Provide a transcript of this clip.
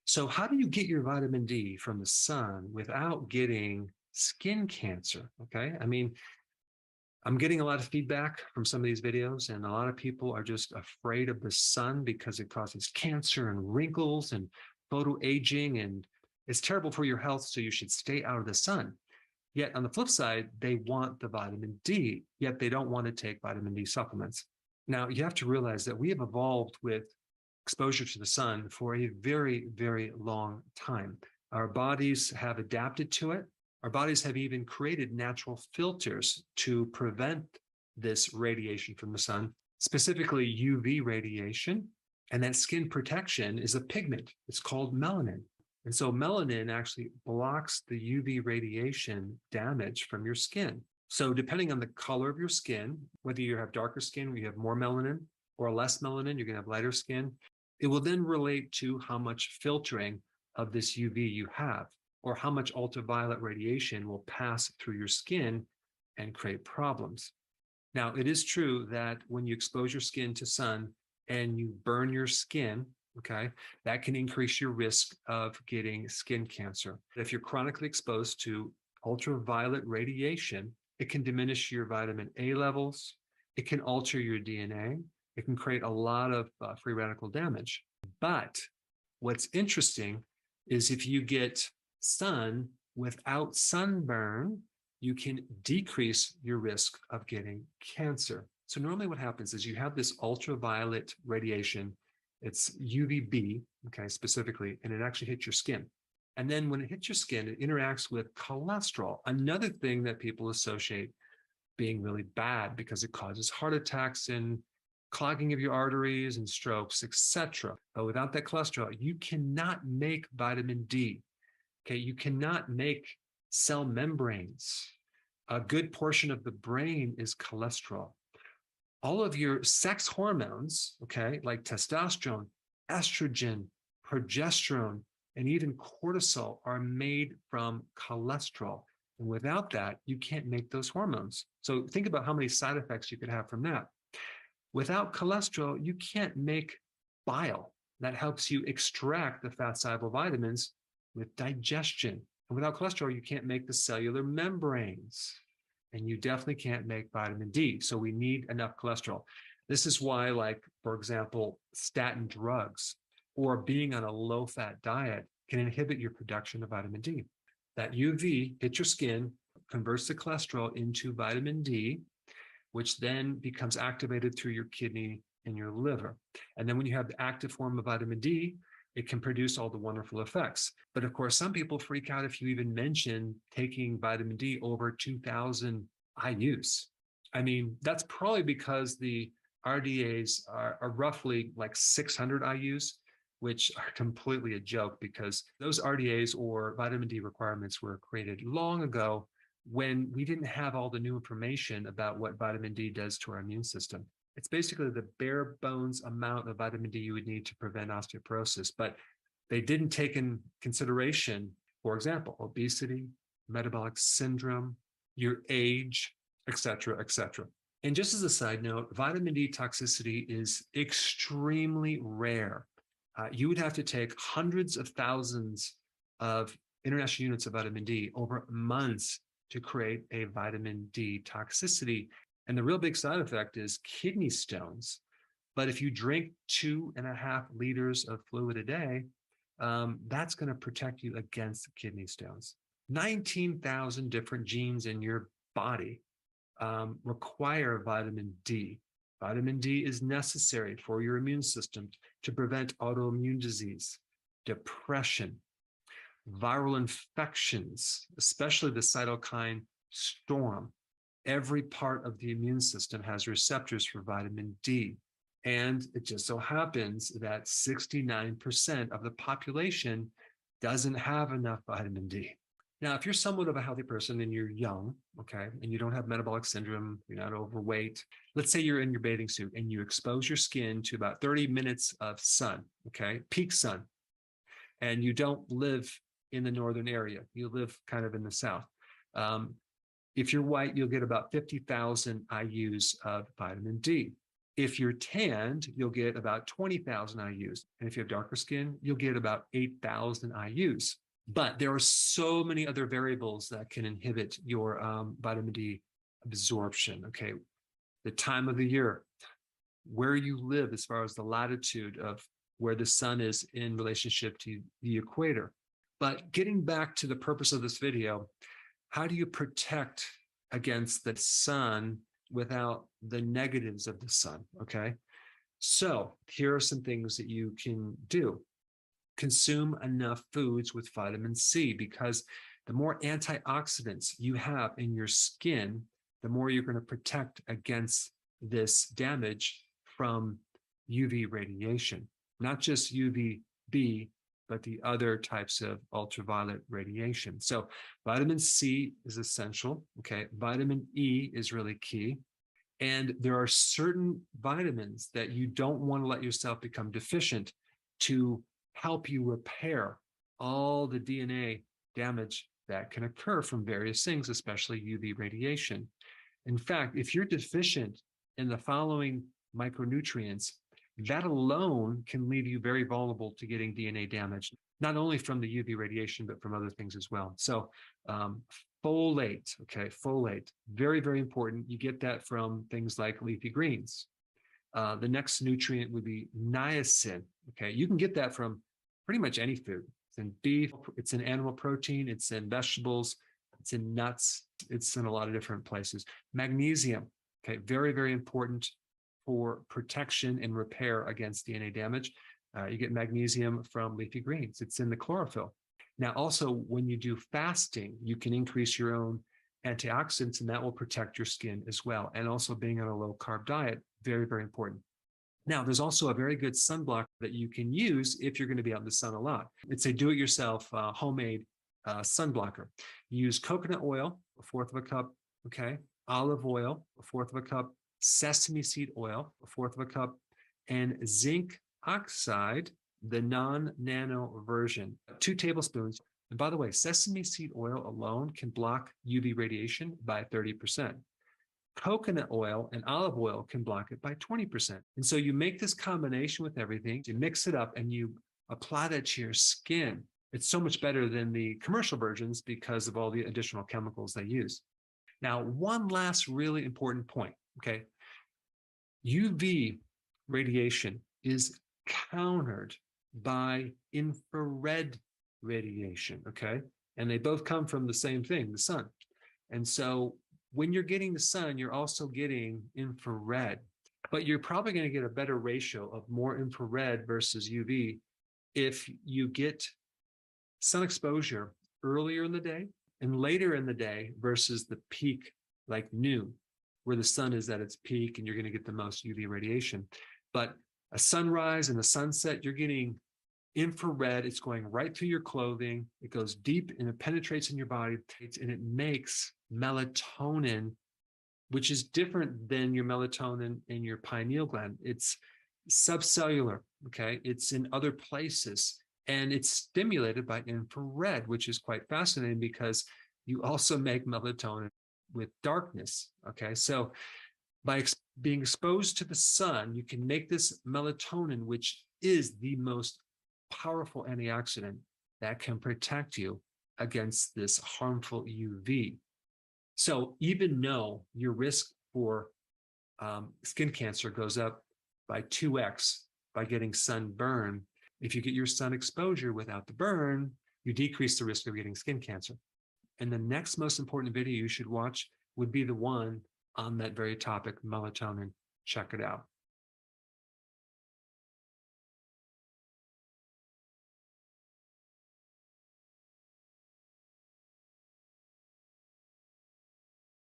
So how do you get your vitamin D from the sun without getting skin cancer? Okay. I mean, I'm getting a lot of feedback from some of these videos, and a lot of people are just afraid of the sun because it causes cancer and wrinkles and photo aging, and it's terrible for your health. So you should stay out of the sun. Yet on the flip side, they want the vitamin D, yet they don't want to take vitamin D supplements. Now, you have to realize that we have evolved with exposure to the sun for a very, very long time. Our bodies have adapted to it. Our bodies have even created natural filters to prevent this radiation from the sun, specifically UV radiation. And that skin protection is a pigment. It's called melanin. And so melanin actually blocks the UV radiation damage from your skin. So depending on the color of your skin, whether you have darker skin where you have more melanin or less melanin, you're going to have lighter skin. It will then relate to how much filtering of this UV you have, or how much ultraviolet radiation will pass through your skin and create problems. Now, it is true that when you expose your skin to sun and you burn your skin, okay, that can increase your risk of getting skin cancer. If you're chronically exposed to ultraviolet radiation, it can diminish your vitamin A levels. It can alter your DNA. It can create a lot of free radical damage. But what's interesting is if you get sun without sunburn, you can decrease your risk of getting cancer. So normally what happens is you have this ultraviolet radiation. It's UVB, okay, specifically, and it actually hits your skin. And then when it hits your skin, it interacts with cholesterol, another thing that people associate being really bad because it causes heart attacks and clogging of your arteries and strokes, etc. But without that cholesterol, you cannot make vitamin D. Okay, you cannot make cell membranes. A good portion of the brain is cholesterol. All of your sex hormones, okay, like testosterone, estrogen, progesterone, and even cortisol are made from cholesterol. And without that, you can't make those hormones. So think about how many side effects you could have from that. Without cholesterol, you can't make bile that helps you extract the fat-soluble vitamins with digestion. And without cholesterol, you can't make the cellular membranes. And you definitely can't make vitamin D. So we need enough cholesterol. This is why, like, for example, statin drugs or being on a low-fat diet can inhibit your production of vitamin D. That UV hits your skin, converts the cholesterol into vitamin D, which then becomes activated through your kidney and your liver. And then when you have the active form of vitamin D, it can produce all the wonderful effects. But of course, some people freak out if you even mention taking vitamin D over 2,000 IUs. I mean, that's probably because the RDAs are roughly like 600 IUs, which are completely a joke because those RDAs or vitamin D requirements were created long ago when we didn't have all the new information about what vitamin D does to our immune system. It's basically the bare bones amount of vitamin D you would need to prevent osteoporosis, but they didn't take in consideration, for example, obesity, metabolic syndrome, your age, et cetera, et cetera. And just as a side note, vitamin D toxicity is extremely rare. You would have to take hundreds of thousands of international units of vitamin D over months to create a vitamin D toxicity. And the real big side effect is kidney stones. But if you drink 2.5 liters of fluid a day, that's going to protect you against kidney stones. 19,000 different genes in your body require vitamin D. Vitamin D is necessary for your immune system to prevent autoimmune disease, depression, viral infections, especially the cytokine storm. Every part of the immune system has receptors for vitamin D. And it just so happens that 69% of the population doesn't have enough vitamin D. Now, if you're somewhat of a healthy person and you're young, okay, and you don't have metabolic syndrome, you're not overweight, let's say you're in your bathing suit and you expose your skin to about 30 minutes of sun, okay, peak sun, and you don't live in the northern area, you live kind of in the south. If you're white, you'll get about 50,000 IUs of vitamin D. If you're tanned, you'll get about 20,000 IUs. And if you have darker skin, you'll get about 8,000 IUs. But there are so many other variables that can inhibit your vitamin D absorption. Okay, the time of the year, where you live as far as the latitude of where the sun is in relationship to the equator. But getting back to the purpose of this video, how do you protect against the sun without the negatives of the sun? Okay, so here are some things that you can do. Consume enough foods with vitamin C, because the more antioxidants you have in your skin, the more you're going to protect against this damage from UV radiation, not just UVB, but the other types of ultraviolet radiation. So vitamin C is essential. Okay, vitamin E is really key. And there are certain vitamins that you don't want to let yourself become deficient to help you repair all the DNA damage that can occur from various things, especially UV radiation. In fact, if you're deficient in the following micronutrients, that alone can leave you very vulnerable to getting DNA damage, not only from the UV radiation, but from other things as well. So folate, okay, folate, very, very important. You get that from things like leafy greens. The next nutrient would be niacin. Okay, you can get that from pretty much any food. It's in beef, it's in animal protein, it's in vegetables, it's in nuts, it's in a lot of different places. Magnesium, okay, very, very important for protection and repair against DNA damage. You get magnesium from leafy greens. It's in the chlorophyll. Now, also, when you do fasting, you can increase your own antioxidants, and that will protect your skin as well. And also being on a low-carb diet, very, very important. Now, there's also a very good sunblock that you can use if you're going to be out in the sun a lot. It's a do-it-yourself homemade sunblocker. You use coconut oil, 1/4 of a cup, okay, olive oil, 1/4 of a cup, sesame seed oil, 1/4 of a cup, and zinc oxide, the non-nano version, 2 tablespoons. And by the way, sesame seed oil alone can block UV radiation by 30%. Coconut oil and olive oil can block it by 20%. And so you make this combination with everything, you mix it up, and you apply that to your skin. It's so much better than the commercial versions because of all the additional chemicals they use. Now, one last really important point, okay? UV radiation is countered by infrared radiation, okay? And they both come from the same thing, the sun. And so when you're getting the sun, you're also getting infrared, but you're probably going to get a better ratio of more infrared versus UV if you get sun exposure earlier in the day and later in the day versus the peak, like noon, where the sun is at its peak and you're going to get the most UV radiation. But a sunrise and a sunset, you're getting infrared. It's going right through your clothing. It goes deep and it penetrates in your body, and it makes melatonin, which is different than your melatonin in your pineal gland. It's subcellular, okay? It's in other places, and it's stimulated by infrared, which is quite fascinating because you also make melatonin with darkness, okay? So by being exposed to the sun, you can make this melatonin, which is the most powerful antioxidant that can protect you against this harmful UV. So even though your risk for skin cancer goes up by 2x by getting sunburn, if you get your sun exposure without the burn, you decrease the risk of getting skin cancer. And the next most important video you should watch would be the one on that very topic, melatonin. Check it out.